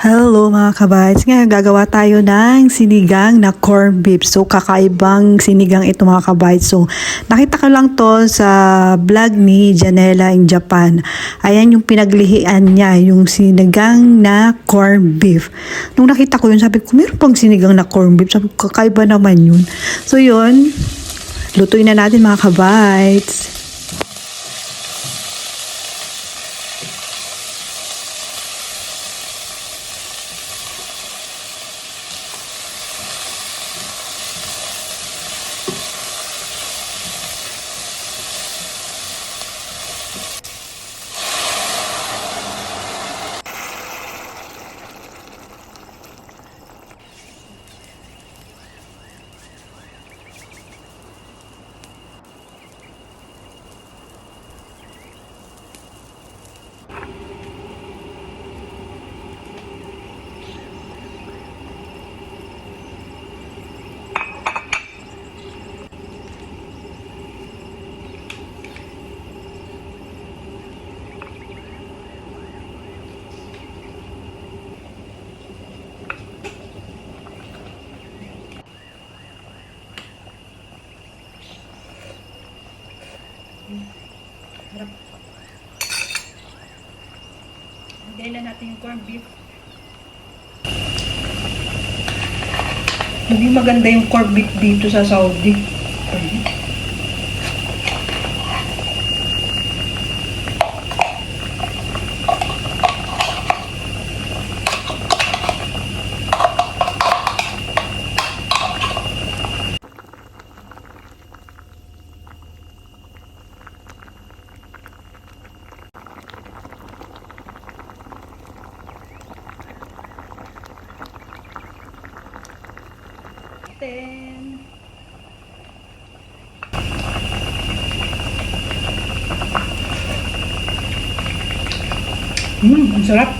Hello mga kabites, ngayon gagawa tayo ng sinigang na corned beef. So kakaibang sinigang ito mga kabites. So nakita ko lang to sa vlog ni Janela in Japan. Ayan yung pinaglihian niya, yung sinigang na corned beef. Nung nakita ko yun, sabi ko meron pang sinigang na corned beef. Sabi ko kakaiba naman yun. So yun, lutuin na natin mga kabites. Lagyan na natin yung corned beef. Hindi maganda yung corned beef dito sa Saudi. Ang sarap.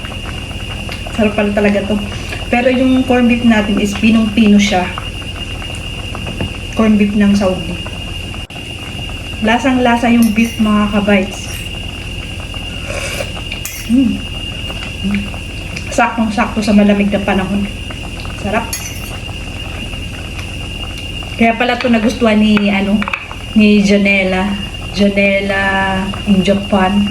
Sarap pala talaga to. Pero yung corned beef natin is pinong-pino siya. Corned beef ng Saudi. Lasang-lasa yung beef mga kabites. Saktong-sakto sa malamig na panahon. Sarap. Kaya pala to nagustuhan ni Janela in Japan.